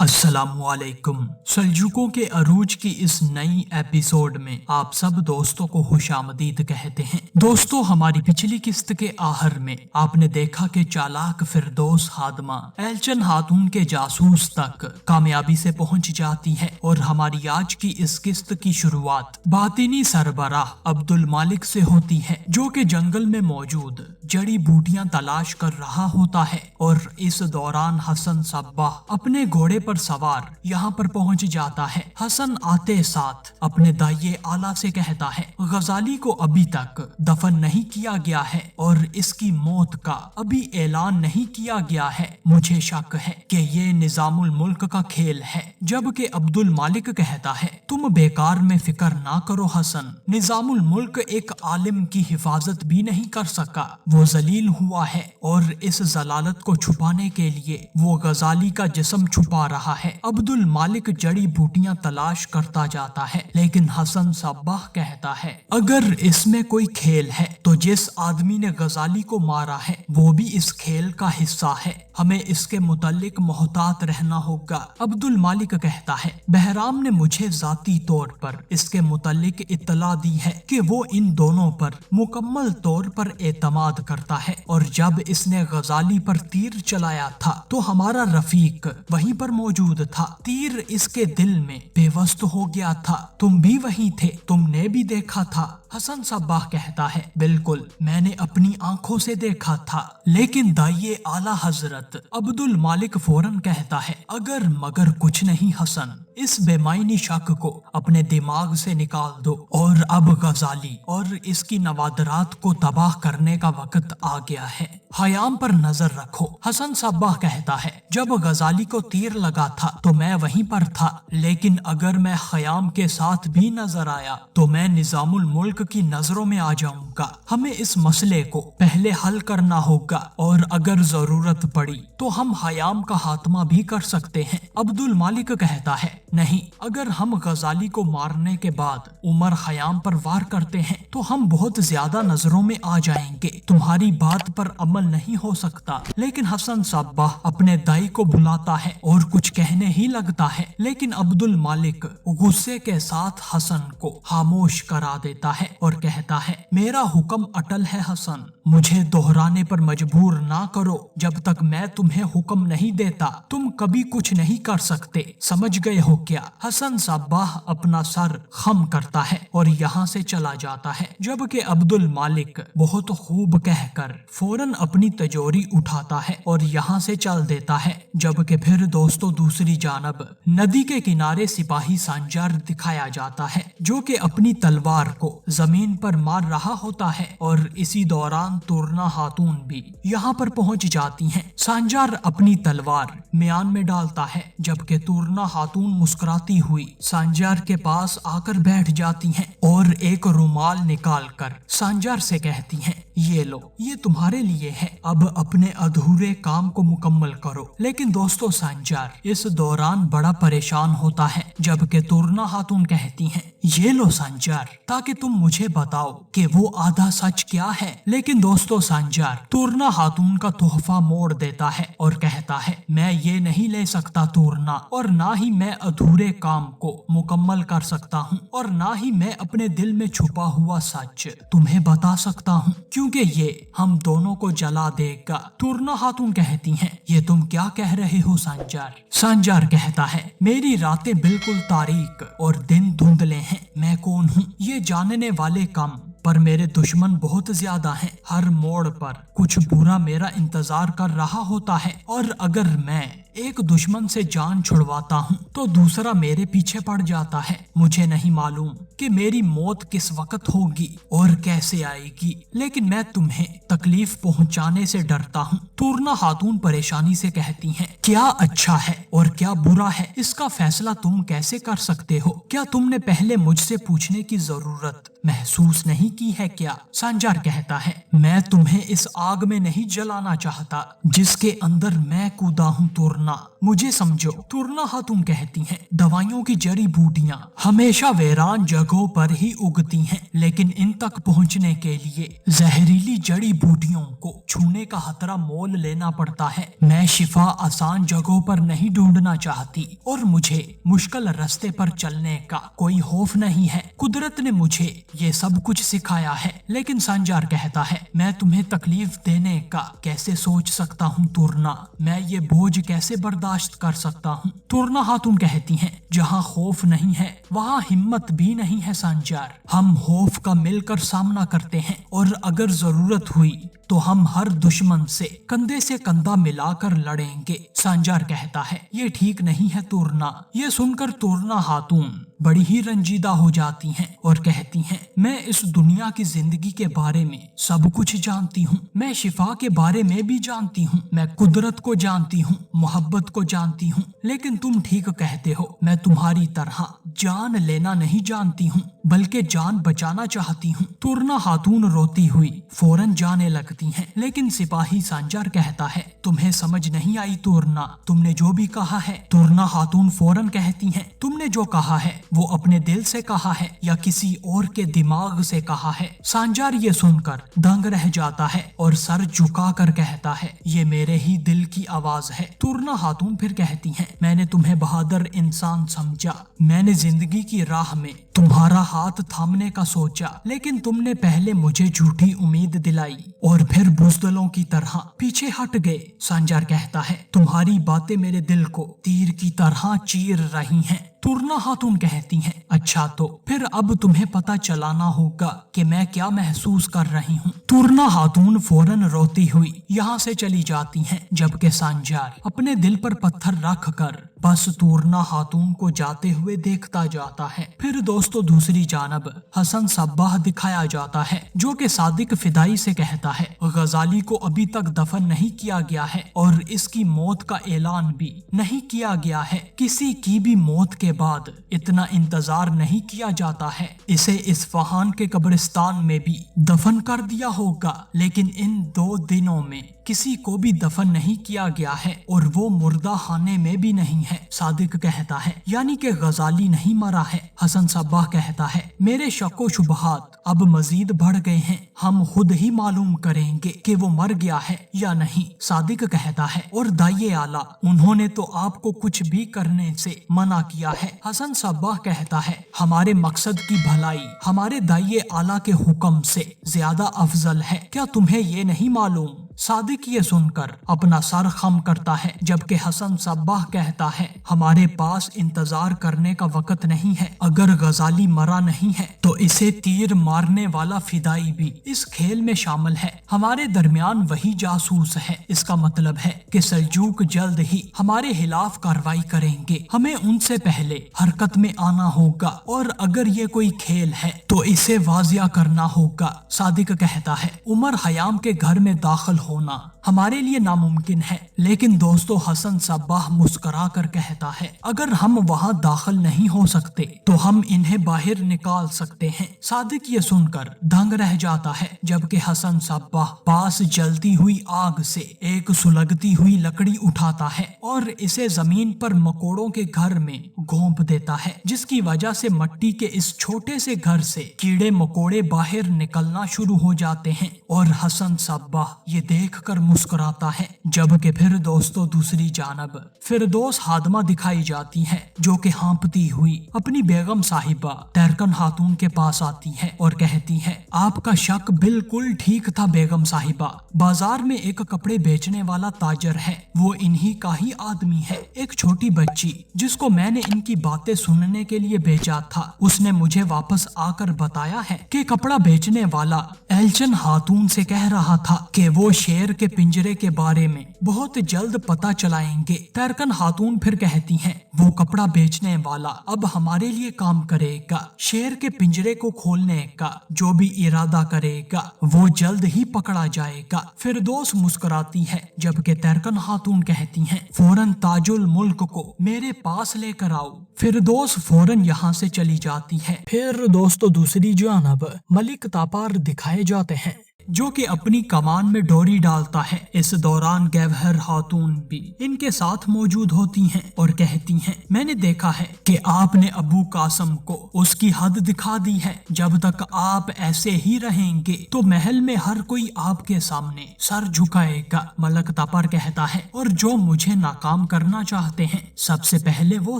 السلام علیکم۔ سلجوقوں کے عروج کی اس نئی ایپیسوڈ میں آپ سب دوستوں کو خوش آمدید کہتے ہیں۔ دوستو، ہماری پچھلی قسط کے آخر میں آپ نے دیکھا کہ چالاک فردوس خادمہ ایلچن خاتون کے جاسوس تک کامیابی سے پہنچ جاتی ہے، اور ہماری آج کی اس قسط کی شروعات باطنی سربراہ عبد المالک سے ہوتی ہے، جو کہ جنگل میں موجود جڑی بوٹیاں تلاش کر رہا ہوتا ہے، اور اس دوران حسن صباح اپنے گھوڑے پر سوار یہاں پر پہنچ جاتا ہے۔ حسن آتے ساتھ اپنے دائیں اعلیٰ سے کہتا ہے غزالی کو ابھی تک دفن نہیں کیا گیا ہے اور اس کی موت کا ابھی اعلان نہیں کیا گیا ہے، مجھے شک ہے کہ یہ نظام الملک کا کھیل ہے۔ جبکہ عبد المالک کہتا ہے تم بیکار میں فکر نہ کرو حسن، نظام الملک ایک عالم کی حفاظت بھی نہیں کر سکا، وہ ذلیل ہوا ہے اور اس ذلالت کو چھپانے کے لیے وہ غزالی کا جسم چھپا رہا ہے۔ عبد المالک جڑی بوٹیاں تلاش کرتا جاتا ہے، لیکن حسن صباح کہتا ہے اگر اس میں کوئی کھیل ہے تو جس آدمی نے غزالی کو مارا ہے وہ بھی اس کھیل کا حصہ ہے، ہمیں اس کے متعلق محتاط رہنا ہوگا۔ عبد المالک کہتا ہے بہرام نے مجھے ذاتی طور پر اس کے متعلق اطلاع دی ہے کہ وہ ان دونوں پر مکمل طور پر اعتماد کرتا ہے، اور جب اس نے غزالی پر تیر چلایا تھا تو ہمارا رفیق وہیں پر موجود تھا، تیر اس کے دل میں پیوست ہو گیا تھا، تم بھی وہیں تھے، تم نے بھی دیکھا تھا۔ حسن صباح کہتا ہے بالکل، میں نے اپنی آنکھوں سے دیکھا تھا، لیکن دائیں اعلیٰ حضرت عبد المالک فوراً کہتا ہے اگر مگر کچھ نہیں حسن، اس بے معنی شک کو اپنے دماغ سے نکال دو، اور اب غزالی اور اس کی نوادرات کو تباہ کرنے کا وقت آ گیا ہے، خیام پر نظر رکھو۔ حسن صباح کہتا ہے جب غزالی کو تیر لگا تھا تو میں وہیں پر تھا، لیکن اگر میں خیام کے ساتھ بھی نظر آیا تو میں نظام الملک کی نظروں میں آ جاؤں گا، ہمیں اس مسئلے کو پہلے حل کرنا ہوگا، اور اگر ضرورت پڑی تو ہم خیام کا خاتمہ بھی کر سکتے ہیں۔ عبد المالک کہتا ہے نہیں، اگر ہم غزالی کو مارنے کے بعد عمر خیام پر وار کرتے ہیں تو ہم بہت زیادہ نظروں میں آ جائیں گے، تمہاری بات پر عمل نہیں ہو سکتا۔ لیکن حسن صباح اپنے دائی کو بلاتا ہے اور کچھ کہنے ہی لگتا ہے، لیکن عبد المالک غصے کے ساتھ حسن کو خاموش کرا دیتا ہے اور کہتا ہے میرا حکم اٹل ہے حسن، مجھے دہرانے پر مجبور نہ کرو، جب تک میں تمہیں حکم نہیں دیتا تم کبھی کچھ نہیں کر سکتے، سمجھ گئے ہو کیا؟ حسن صباح اپنا سر خم کرتا ہے اور یہاں سے چلا جاتا ہے، جبکہ عبد المالک بہت خوب کہہ کر فوراً اپنی تجوری اٹھاتا ہے اور یہاں سے چل دیتا ہے۔ جبکہ پھر دوستوں دوسری جانب ندی کے کنارے سپاہی سانجار دکھایا جاتا ہے، جو کہ اپنی تلوار کو زمین پر مار رہا ہوتا ہے، اور اسی دوران تورنا خاتون بھی یہاں پر پہنچ جاتی ہیں۔ سانجار اپنی تلوار میان میں ڈالتا ہے، جبکہ تورنا خاتون مسکراتی ہوئی سانجار کے پاس آ کر بیٹھ جاتی ہیں اور ایک رومال نکال کر سانجار سے کہتی ہیں یہ لو، یہ تمہارے لیے ہے، اب اپنے ادھورے کام کو مکمل کرو۔ لیکن دوستو سانجار اس دوران بڑا پریشان ہوتا ہے، جبکہ تورنا خاتون کہتی ہیں یہ لو سانجار، تاکہ تم مجھے بتاؤ کہ وہ آدھا سچ کیا ہے۔ لیکن دوستو سانجار تورنا خاتون کا تحفہ موڑ دیتا ہے اور کہتا ہے میں یہ نہیں لے سکتا تورنا، اور نہ ہی میں ادھورے کام کو مکمل کر سکتا ہوں، اور نہ ہی میں اپنے دل میں چھپا ہوا سچ تمہیں بتا سکتا ہوں، کیونکہ یہ ہم دونوں کو جلا دے گا۔ تورنا خاتون کہتی ہیں یہ تم کیا کہہ رہے ہو سانجار؟ سانجار کہتا ہے میری راتیں بالکل تاریک اور دن دھندلے ہیں، میں کون ہوں یہ جاننے والے کم، پر میرے دشمن بہت زیادہ ہیں، ہر موڑ پر کچھ برا میرا انتظار کر رہا ہوتا ہے، اور اگر میں ایک دشمن سے جان چھڑواتا ہوں تو دوسرا میرے پیچھے پڑ جاتا ہے، مجھے نہیں معلوم کہ میری موت کس وقت ہوگی اور کیسے آئے گی، لیکن میں تمہیں تکلیف پہنچانے سے ڈرتا ہوں۔ تورنا خاتون پریشانی سے کہتی ہیں کیا اچھا ہے اور کیا برا ہے اس کا فیصلہ تم کیسے کر سکتے ہو؟ کیا تم نے پہلے مجھ سے پوچھنے کی ضرورت محسوس نہیں کی ہے کیا؟ سانجار کہتا ہے میں تمہیں اس आग में नहीं जलाना चाहता जिसके अंदर मैं कूदा हूँ तुरना, मुझे समझो। तुरना खातून कहती हैं, दवाइयों की जड़ी बूटियां हमेशा वीरान जगहों पर ही उगती हैं, लेकिन इन तक पहुँचने के लिए जहरीली जड़ी बूटियों को छूने का खतरा मोल लेना पड़ता है। मैं शिफा आसान जगहों पर नहीं ढूंढना चाहती और मुझे मुश्किल रास्ते पर चलने का कोई खौफ नहीं है। कुदरत ने मुझे ये सब कुछ सिखाया है। लेकिन संजार कहता है, मैं तुम्हें तकलीफ देने का कैसे सोच सकता हूँ तुरना, मैं ये बोझ कैसे बर्दाश्त कर सकता हूँ। तुरना खातून कहती हैं, जहाँ खौफ नहीं है वहाँ हिम्मत भी नहीं है संजार। हम खौफ का मिलकर सामना करते हैं और अगर जरूरत हुई तो हम हर दुश्मन से कंधा मिलाकर लड़ेंगे। संजार कहता है, ये ठीक नहीं है तुरना। ये सुनकर तुरना खातून बड़ी ही रंजीदा हो जाती हैं और कहती हैं, मैं इस दुनिया की जिंदगी के बारे में सब कुछ जानती हूँ, मैं शिफा के बारे में भी जानती हूँ, मैं कुदरत को जानती हूँ, मोहब्बत को जानती हूँ, लेकिन तुम ठीक कहते हो, मैं तुम्हारी तरह जान लेना नहीं जानती हूँ बल्कि जान बचाना चाहती हूँ। तुरना खातून रोती हुई फौरन जाने लगती हैं, लेकिन सिपाही संजार कहता है, तुम्हें समझ नहीं आई तुरना, तुमने जो भी कहा है। तुरना खातून फौरन कहती हैं, तुमने जो कहा है वो अपने दिल से कहा है या किसी और के दिमाग से कहा है। संजार ये सुनकर दंग रह जाता है और सर झुकाकर कहता है, ये मेरे ही दिल की आवाज है। तुरना खातून फिर कहती हैं, मैंने तुम्हें बहादुर इंसान समझा, मैंने जिंदगी की राह में तुम्हारा हाथ थामने का सोचा, लेकिन तुमने पहले मुझे झूठी उम्मीद दिलाई और फिर बुज़दिलों की तरह पीछे हट गए। संजार कहता है, तुम्हारी बातें मेरे दिल को तीर की तरह चीर रही हैं। तुरना खातून कहती हैं, अच्छा तो फिर अब तुम्हें पता चलाना होगा कि मैं क्या महसूस कर रही हूँ। तुरना खातून फौरन रोती हुई यहाँ से चली जाती हैं, जबकि संजार अपने दिल पर पत्थर रख कर बस तुरना खातून को जाते हुए देखता जाता है। फिर दोस्तों दूसरी जानब हसन सब्बाह दिखाया जाता है, जो कि सादिक फिदाई से कहता है, गजाली को अभी तक दफन नहीं किया गया है और इसकी मौत का ऐलान भी नहीं किया गया है। किसी की भी मौत के बाद इतना इंतजार नहीं किया जाता है। इसे इस्फहान के कब्रिस्तान में भी दफन कर दिया होगा, लेकिन इन 2 दिनों में किसी को भी दफन नहीं किया गया है और वो मुर्दा खाने में भी नहीं है। सादिक कहता है, यानी कि गजाली नहीं मरा है। हसन सब्बाह कहता है, मेरे शक्को शुबहात अब मजीद बढ़ गए हैं, हम खुद ही मालूम करेंगे कि वो मर गया है या नहीं। सादिक कहता है, और दाइये आला, उन्होंने तो आपको कुछ भी करने से मना किया है। हसन सब्बाह कहता है, हमारे मकसद की भलाई हमारे दाइये आला के हुक्म से ज्यादा अफजल है, क्या तुम्हें ये नहीं मालूम? सादिक ये सुनकर अपना सर खम करता है, जबकि हसन सब्बाह कहता है, हमारे पास इंतजार करने का वक्त नहीं है। अगर गजाली मरा नहीं है तो इसे तीर मारने वाला फिदाई भी इस खेल में शामिल है। हमारे दरमियान वही जासूस है। इसका मतलब है कि सल्जूक जल्द ही हमारे खिलाफ कार्रवाई करेंगे। हमें उनसे पहले हरकत में आना होगा और अगर ये कोई खेल है तो इसे वाजिया करना होगा। सादिक कहता है, उमर खयाम के घर में दाखिल होना हमारे लिए नामुमकिन है। लेकिन दोस्तों हसन सब्बाह मुस्कुरा कर कहता है, अगर हम वहाँ दाखिल नहीं हो सकते तो हम इन्हें बाहर निकाल सकते हैं। सादिक ये सुनकर दंग रह जाता है, जबकि हसन सब्बाह पास जलती हुई आग से एक सुलगती हुई लकड़ी उठाता है और इसे जमीन पर मकोड़ों के घर में घोंप देता है, जिसकी वजह से मिट्टी के इस छोटे से घर से कीड़े मकोड़े बाहर निकलना शुरू हो जाते हैं और हसन सब्बाह ये देखकर मुस्कुराता है। जबकि फिर दोस्तों दूसरी जानब फिरदौस हादमा दिखाई जाती है, जो कि हाँपती हुई अपनी बेगम साहिबा तैरकन खातून के पास आती है और कहती है, आपका शक बिल्कुल ठीक था बेगम साहिबा, बाजार में एक कपड़े बेचने वाला ताजर है, वो इन्हीं का ही आदमी है। एक छोटी बच्ची जिसको मैंने इनकी बातें सुनने के लिए भेजा था, उसने मुझे वापस आकर बताया है कि कपड़ा बेचने वाला एलचन खातून से कह रहा था कि वो शेर के पिंजरे के बारे में बहुत जल्द पता चलाएंगे। तैरकन खातून फिर कहती हैं, वो कपड़ा बेचने वाला अब हमारे लिए काम करेगा, शेर के पिंजरे को खोलने का जो भी इरादा करेगा वो जल्द ही पकड़ा जाएगा। फिरदौस मुस्कुराती है, जबकि तैरकन खातून कहती हैं, फौरन ताजुल मुल्क को मेरे पास लेकर आओ। फिरदौस फौरन यहाँ से चली जाती है। फिर दोस्तों दूसरी जानब मलिक तापार दिखाए जाते हैं, जो कि अपनी कमान में डोरी डालता है। इस दौरान गैवहर खातून भी इनके साथ मौजूद होती हैं और कहती हैं, मैंने देखा है कि आपने अबू कासम को उसकी हद दिखा दी है। जब तक आप ऐसे ही रहेंगे तो महल में हर कोई आपके सामने सर झुकाएगा। मलक तापर कहता है, और जो मुझे नाकाम करना चाहते हैं सबसे पहले वो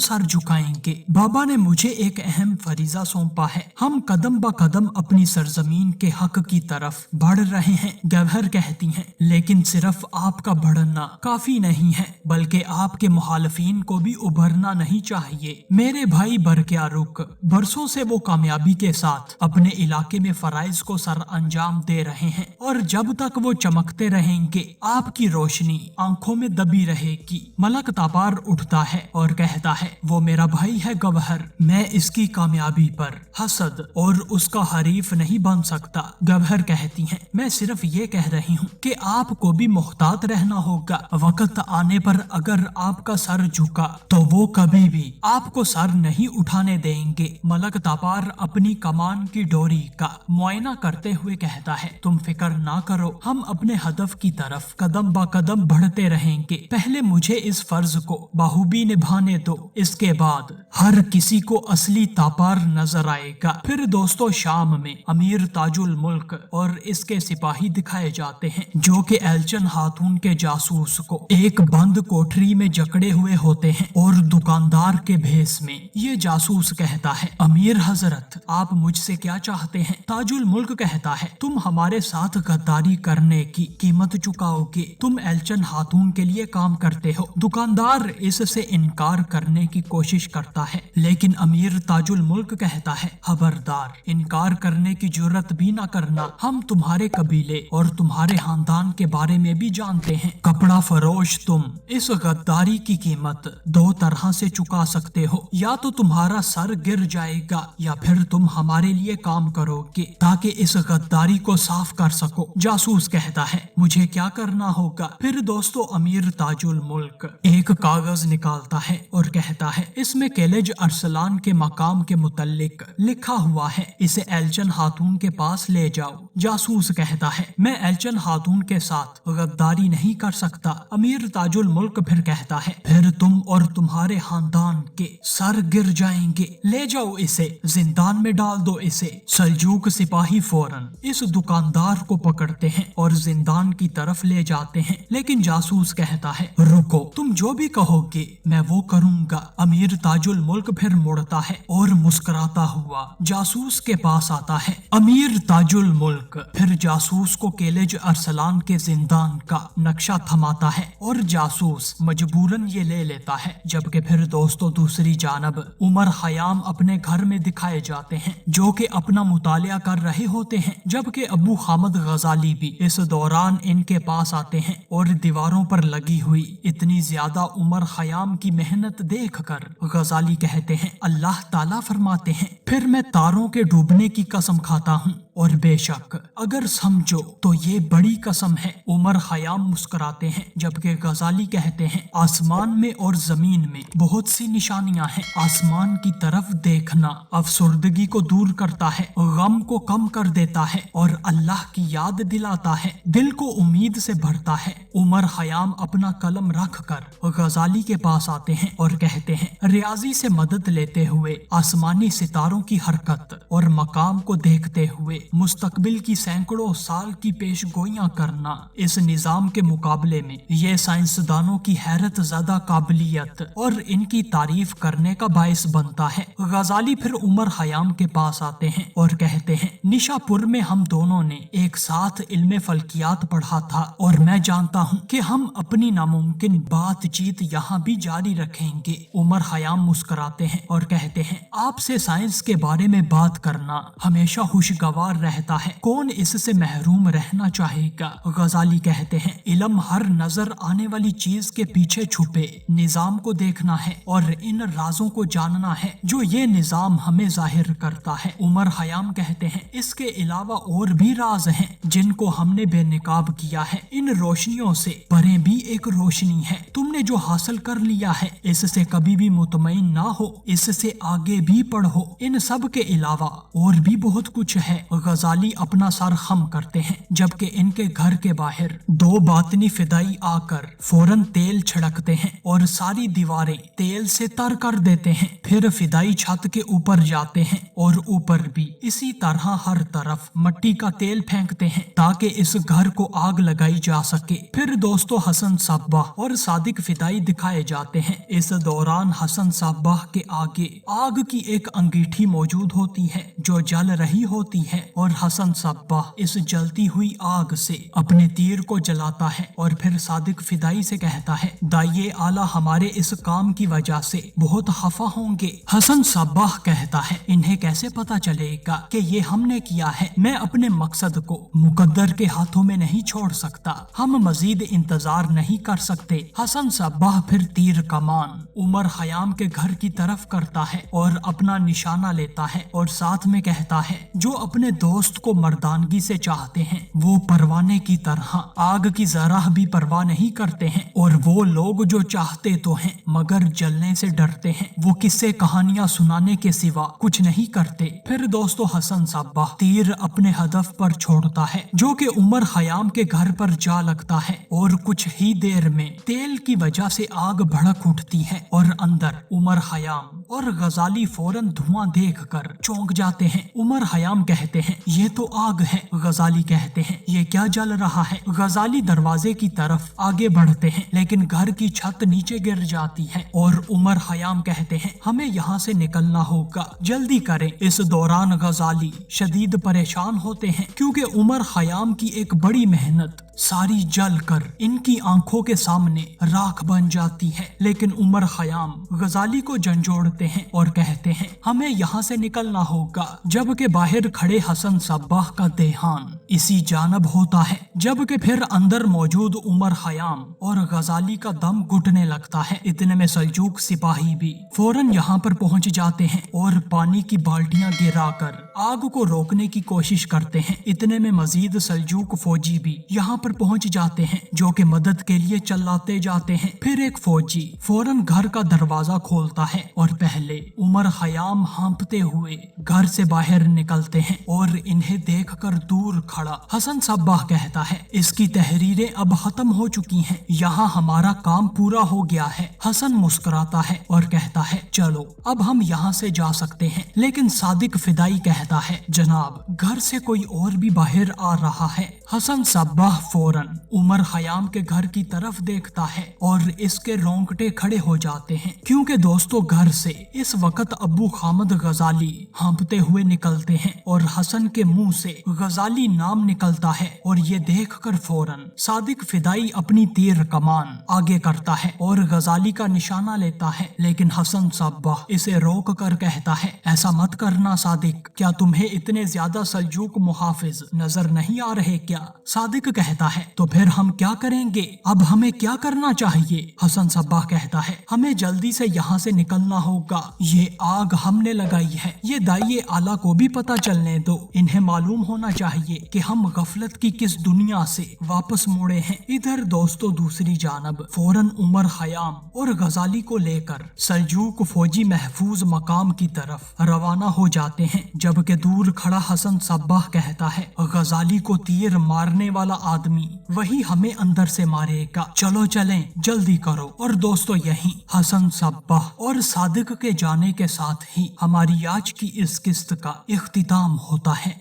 सर झुकाएंगे। बाबा ने मुझे एक अहम फरीजा सौंपा है। हम कदम ब कदम अपनी सरजमीन के हक की तरफ बढ़ रहे हैं। गैवहर कहती हैं, लेकिन सिर्फ आपका बढ़ना काफी नहीं है, बल्कि आपके मुखालिफिन को भी उभरना नहीं चाहिए। मेरे भाई बरक्यारुक बरसों से वो कामयाबी के साथ अपने इलाके में फराइज को सर अंजाम दे रहे हैं, और जब तक वो चमकते रहेंगे आपकी रोशनी आंखों में दबी रहेगी। मलक तापार उठता है और कहता है, वो मेरा भाई है गवहर, मैं इसकी कामयाबी पर हसद और उसका हरीफ नहीं बन सकता। गवहर कहती हैं, मैं सिर्फ ये कह रही हूँ कि आपको भी मुहतात रहना होगा। वक्त आने पर अगर आपका सर झुका तो वो कभी भी आपको सर नहीं उठाने देंगे। मलक तापार अपनी कमान की डोरी का मुआयना करते हुए कहता है, तुम फिक्र ना करो, हम अपने हदफ की तरफ कदम ब कदम बढ़ते रहेंगे। पहले मुझे इस फर्ज को बाखूबी निभाने दो, इसके बाद हर किसी को असली तापार नजर आएगा। फिर दोस्तों शाम में अमीर ताजुल मुल्क और इसके सिपाही दिखाए जाते हैं, जो कि एल्चन खातून के जासूस को एक बंद कोठरी में जकड़े हुए होते हैं, और दुकानदार के भेस में ये जासूस कहता है, अमीर हजरत आप मुझसे क्या चाहते हैं? ताजुल मुल्क कहता है, तुम हमारे साथ गद्दारी करने की कीमत चुकाओगे, तुम एल्चन खातून के लिए काम करते हो। दुकानदार इससे इनकार करने की कोशिश करता है, लेकिन अमीर ताजुल मुल्क कहता है, खबरदार, इनकार करने की जुर्रत भी ना करना, हम तुम्हारे कबीले और तुम्हारे खानदान के बारे में भी जानते हैं। कपड़ा फरोश तुम इस गद्दारी की कीमत दो तरह से चुका सकते हो, या तो तुम्हारा सर गिर जाएगा या फिर तुम हमारे लिए काम करोगे ताकि इस गद्दारी को साफ कर सको। जासूस कहता है, मुझे क्या करना होगा? फिर दोस्तों अमीर ताजुल मुल्क एक कागज निकालता है और कहता है, इसमें केलेज अरसलान के मकाम के मुतल्लिक लिखा हुआ है, इसे एल्चन खातून के पास ले जाओ। जासूस कहता है, मैं एल्चन खातून के साथ गद्दारी नहीं कर सकता। अमीर ताजुल मुल्क फिर कहता है, फिर तुम और तुम्हारे खानदान के सर गिर जाएंगे, ले जाओ इसे, जिंदान में डाल दो इसे। सल्जूक सिपाही फौरन इस दुकानदार को पकड़ते हैं और जिंदान की तरफ ले जाते हैं, लेकिन जासूस कहता है, रुको, तुम जो भी कहोगे मैं वो करूंगा। अमीर ताजुल मुल्क फिर मुड़ता है और मुस्कुराता हुआ जासूस के पास आता है। अमीर ताजुल मुल्क फिर जासूस को केलेज अरसलान के जिंदान का नक्शा थमाता है और जासूस मजबूरन ये ले लेता है। जबकि फिर दोस्तों दूसरी जानब उमर खयाम अपने घर में दिखाए जाते हैं, जो कि अपना मुतालिया कर रहे होते हैं, जबकि अबू हामिद गजाली भी इस दौरान इनके पास आते हैं और दीवारों पर लगी हुई इतनी ज्यादा उमर खयाम की मेहनत देखकर गजाली कहते हैं, अल्लाह ताला फरमाते हैं, फिर मैं तारों के डूबने की कसम खाता हूँ, और बेशक अगर समझो तो ये बड़ी कसम है। उमर खयाम मुस्कुराते हैं, जबकि गजाली कहते हैं, आसमान में और जमीन में बहुत सी निशानियां हैं। आसमान की तरफ देखना अफसुर्दगी को दूर करता है, गम को कम कर देता है और अल्लाह की याद दिलाता है, दिल को उम्मीद से भरता है। उमर खयाम अपना कलम रख कर गजाली के पास आते हैं और कहते हैं, रियाजी से मदद लेते हुए आसमानी सितारों की हरकत और मकाम को देखते हुए मुस्तकबिल की सैकड़ों साल की पेशगोइयां करना इस निजाम के मुकाबले में ये साइंसदानों की हैरत ज़्यादा काबिलियत और इनकी तारीफ करने का बायस बनता है। गजाली फिर उमर खयाम के पास आते हैं और कहते हैं, निशापुर में हम दोनों ने एक साथ इल्मे फल्कियात पढ़ा था और मैं जानता हूँ कि हम अपनी नामुमकिन बातचीत यहाँ भी जारी रखेंगे। उमर खयाम मुस्कुराते हैं और कहते हैं, आपसे साइंस के बारे में बात करना हमेशा खुशगवार रहता है, कौन इससे महरूम रहना चाहेगा। गजाली कहते हैं, इल्म हर नजर आने वाली चीज के पीछे छुपे निजाम को देखना है और इन राजों को जानना है जो ये निजाम हमें जाहिर करता है। उमर खयाम कहते हैं, इसके अलावा और भी राज हैं जिनको हमने बेनिकाब किया है। इन रोशनियों से परे भी एक रोशनी है, तुमने जो हासिल कर लिया है इससे कभी भी मुतमईन ना हो, इससे आगे भी पढ़ो। इन सब के अलावा और भी बहुत कुछ है। गजाली अपना सर खम करते हैं, जबकि इनके घर के बाहर दो बातनी फिदाई आकर फौरन तेल छिड़कते हैं और सारी दीवारें तेल से तर कर देते हैं। फिर फिदाई छत के ऊपर जाते हैं और ऊपर भी इसी तरह हर तरफ मट्टी का तेल फेंकते हैं ताकि इस घर को आग लगाई जा सके। फिर दोस्तों हसन साब्बाह और सादिक फिदाई दिखाए जाते हैं। इस दौरान हसन साब्बाह के आगे आग की एक अंगीठी मौजूद होती है जो जल रही होती है और हसन साब्बाह इस जलती हुई आग से अपने तीर को जलाता है और फिर सादिक फिदाई से कहता है, दाइये आला हमारे इस काम की वजह से बहुत खफा होंगे। हसन साब्बाह कहता है, इन्हें कैसे पता चलेगा कि ये हमने किया है। मैं अपने मकसद को मुकद्दर के हाथों में नहीं छोड़ सकता, हम मजीद इंतजार नहीं कर सकते। हसन साब्बाह फिर तीर कमान उमर खयाम के घर की तरफ करता है और अपना निशाना लेता है और साथ में कहता है, जो अपने दोस्त को मर्दानगी से चाहते हैं वो परवाने की तरह आग की जरा भी परवाह नहीं करते हैं, और वो लोग जो चाहते तो हैं मगर जलने से डरते हैं वो किस्से कहानियां सुनाने के सिवा कुछ नहीं करते। फिर दोस्तों हसन साब्बाह तीर अपने हदफ पर छोड़ता है जो कि उमर खयाम के घर पर जा लगता है और कुछ ही देर में तेल की वजह से आग भड़क उठती है और अंदर उमर खयाम और गजाली फौरन धुआं देखकर चौंक जाते हैं। उमर खयाम कहते हैं, ये तो आग है। गजाली कहते हैं, ये क्या जल रहा है। गजाली दरवाजे की तरफ आगे बढ़ते हैं लेकिन घर की छत नीचे गिर जाती है और उमर खयाम कहते हैं, हमें यहाँ से निकलना होगा, जल्दी करें। इस दौरान गजाली शदीद परेशान होते हैं क्योंकि उमर खयाम की एक बड़ी मेहनत सारी जल कर इनकी आंखों के सामने राख बन जाती है। लेकिन उमर खयाम गजाली को झंझोड़ते हैं और कहते हैं, हमें यहाँ से निकलना होगा। जबकि बाहर खड़े हसन साब्बाह का देहान इसी जानब होता है, जबकि फिर अंदर मौजूद उमर खयाम और गजाली का दम घुटने लगता है। इतने में सल्जूक सिपाही भी फौरन यहाँ पर पहुँच जाते हैं और पानी की बाल्टियां गिराकर आग को रोकने की कोशिश करते हैं। इतने में मजीद सल्जूक फौजी भी यहाँ पर पहुँच जाते हैं जो कि मदद के लिए चिल्लाते जाते हैं। फिर एक फौजी फौरन घर का दरवाजा खोलता है और पहले उमर खयाम हाँफते हुए घर से बाहर निकलते हैं और इन्हें देखकर दूर खड़ा हसन साब्बाह कहता है, इसकी तहरीरें अब खत्म हो चुकी हैं, यहाँ हमारा काम पूरा हो गया है। हसन मुस्कुराता है और कहता है, चलो अब हम यहाँ से जा सकते हैं। लेकिन सादिक फिदाई कहता है, जनाब घर से कोई और भी बाहर आ रहा है। हसन साब्बाह फौरन उमर खयाम के घर की तरफ देखता है और इसके रोंगटे खड़े हो जाते हैं क्योंकि दोस्तों घर से इस वक्त अब्बू खामद गजाली हाँफते हुए निकलते हैं और हसन के मुंह से गजाली नाम निकलता है और ये देखकर फौरन सादिक फिदाई अपनी तीर कमान आगे करता है और गजाली का निशाना लेता है। लेकिन हसन साब्बाह इसे रोक कर कहता है, ऐसा मत करना सादिक, क्या तुम्हें इतने ज्यादा सल्जूक मुहाफिज नजर नहीं आ रहे क्या? सादिक कहता है, तो फिर हम क्या करेंगे, अब हमें क्या करना चाहिए? हसन साब्बाह कहता है, हमें जल्दी से यहाँ से निकलना होगा, ये आग हमने लगाई है, ये दाइये आला को भी पता चलने दो, इन्हें मालूम होना चाहिए कि हम गफलत की किस दुनिया से वापस मुड़े हैं। इधर दोस्तों दूसरी जानब फौरन उमर खयाम और गजाली को लेकर सल्जूक फौजी महफूज मकाम की तरफ रवाना हो जाते हैं, जबकि दूर खड़ा हसन साब्बाह कहता है, गजाली को तीर मारने वाला आदमी वही हमें अंदर से मारेगा, चलो चलें, जल्दी करो। और दोस्तों यही हसन साब्बाह और सादिक के जाने के साथ ही हमारी आज की इस किस्त का इख्तिताम होता है।